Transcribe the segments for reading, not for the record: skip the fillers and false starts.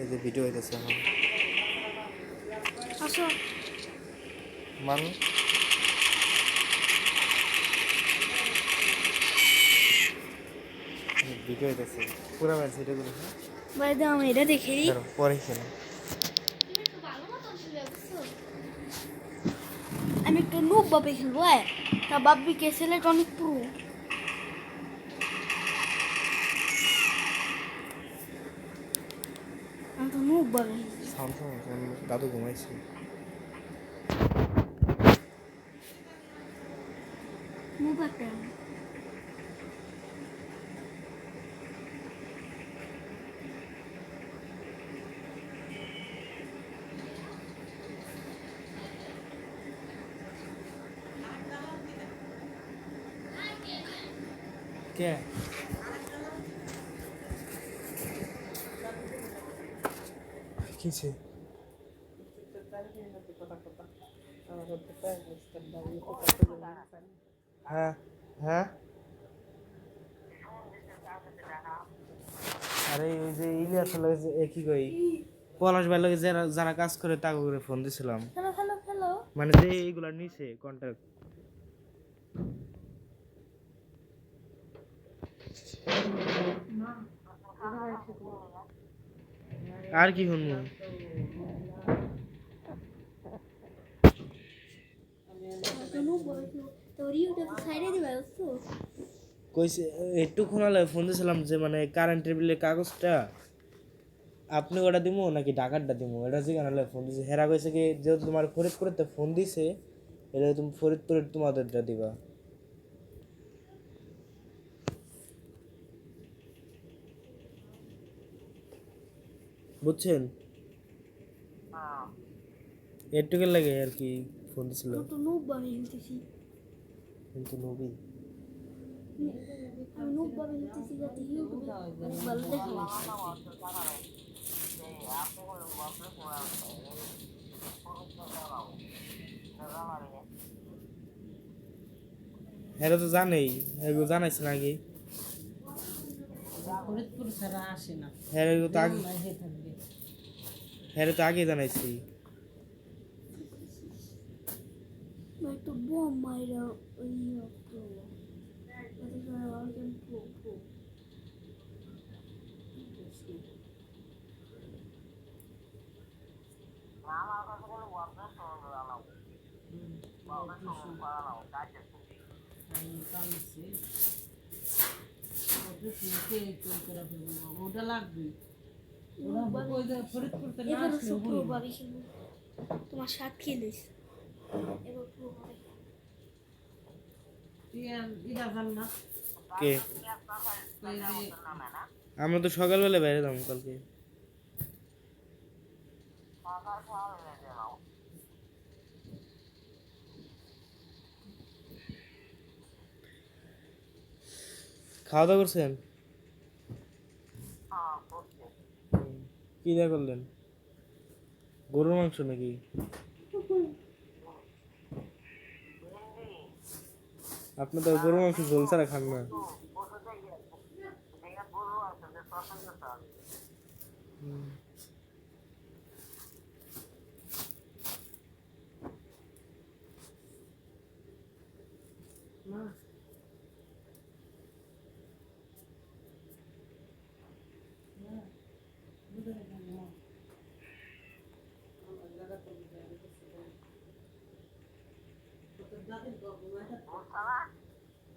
এই যে ভিডিও হইতেছে এখন আসো মান ভিডিও হইতেছে পুরো ম্যাচ এটা করে ভাই দাও আমি এটা দেখে দিই ধরো পরে খেলো আমি একটু নুব বাপে খেলবো তা বাপ্পি কে সিলেট অনেক পুরো আমি তো নুব বাপে সাউন্ড দাদু ঘুমাইছে নুব বাপে কে কিছে হ্যাঁ হ্যাঁ আরে ওই যে ইলিয়াস লাগে যে কি কই পলাশ ভাই লাগে যারা যারা কাজ করে তাকে করে ফোন দিছিলাম হ্যালো হ্যালো হ্যালো মানে যে এইগুলা নিছে কন্টাক্ট আর কি শুনবো তো নুব বাপে তোর ইউটিউব সাইডে দিবা তো কইছে একটু খোনালে ফোন দিছিলাম যে মানে কারেন্টের বিলের কাগজটা আপনি ওটা দিমু নাকি ঢাকারটা দিমু এটা জিজ্ঞাসা ফোন দিছে হেরা কইছে কি যেহেতু তোমার ফরিদপুরেতে ফোন দিছে এটা তুমি ফরিদপুরের তোমাদেরটা দিবা বুঝছেন এটুকের লাগে আর কি ফোন দিছিল তো নুব বাপে খেলতেছি কিন্তু নবী আমি নুব বাপে খেলতেছি যাতে ইউটিউবে অনেক ভালো দেখা হ্যাঁ তো জানেই এগুলো জানাইছে না আগে ফরিদপুর ছাড়া আসে না হ্যাঁ এগুলো তো আগে হয়ে থাকবে হ্যাঁ তো আগে জানাইছি ভাই তো বম মাইরা ওই প্রো এটা তো আলগেন প্রো প্রো ওটা লাগবে ফরিদপুর থেকে এবার আসলে প্রো বাপে খেলবো তোমার সাথ খেলিস এবার প্রো বাপে এটা জান না কে আমরা তো সকালবেলা বাইরে যাবো কালকে খাওয়া দাওয়া করছেন কি দেয়া করলেন গরুর মাংস নাকি আপনি তো গরুর মাংস ঝোল ছাড়া খান না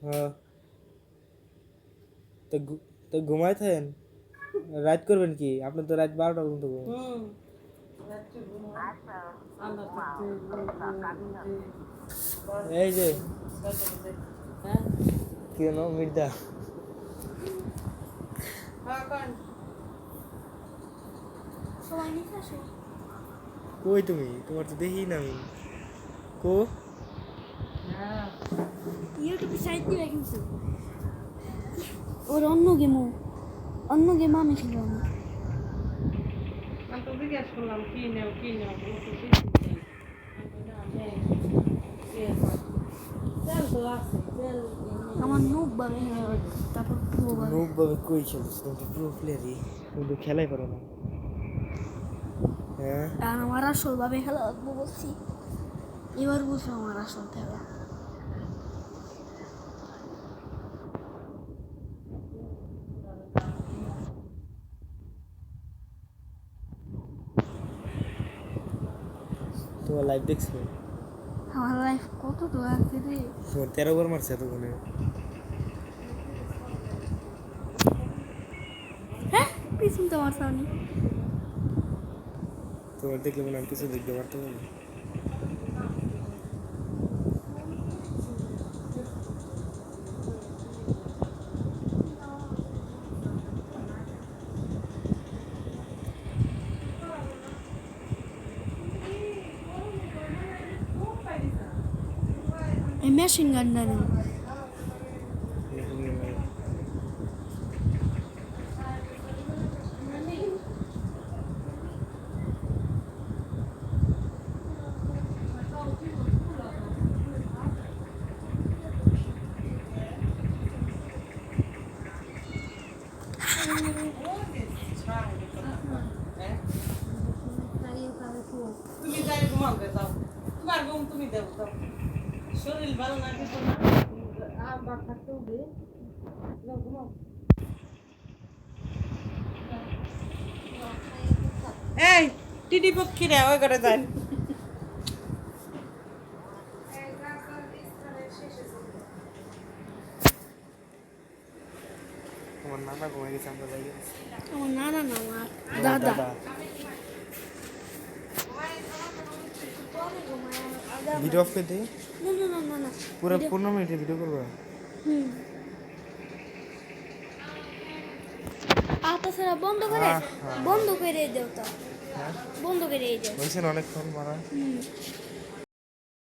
হ্যাঁ তো ঘুমাই থাকেন রাত করবেন কি আপনি তো রাত 12টা পর্যন্ত ঘুমান। এই যে কি নাম মির্দা সবাই নিচে আসো কই তুমি তোমার তো দেখি না আমি কো ইউটিউবে সাইড দিবে কিন্তু ওর অন্য গেম আমি খেলবো না আমি তো জিজ্ঞেস করলাম কি নেও তেল তো আছে তেল আমার নুব বাবে তারপর প্রো বাবে নুব ভাবে কই খেলছিস তুমি তো প্রো প্লেয়ারই কিন্তু খেলাই পারো না হ্যাঁ আর আমার আসল ভাবে খেলা লাগবো বলছি, এবার বুঝবো আমার আসল খেলা। তোমার লাইভ দেখছো? আমার লাইফ কত তো আছে রে। তোমার 13 বার মারছে এতক্ষণে। হ্যাঁ পিছন তো আমার সামনে। তোমার দেখলে মনে হয় আমি কিছু দেখতে পারতে পারি। এই মেশিন গানটা নেই। তুমি যাই ঘুমাবে যাও, তোমার ঘুম তুমি দেবো যাও, শরীর ভালো না কিছু না, আবার থাকতে হবে, যাও ঘুমাও। এই টিডি পক্ষী রে ওই করে যাই। তোমার নানা ঘুমাই গেছে, আমরা যাই গেছি। আমার নানা না আমার দাদা দাদা। ভিডিও অফ করে দিই। না না না না না পুরো 15 মিনিটের ভিডিও করবা? হুম তাছাড়া বন্ধ করে হ্যাঁ। বন্ধ করে দেও তো, হ্যাঁ বন্ধ করে দেও। বলছেন অনেকক্ষণ মারা। হুম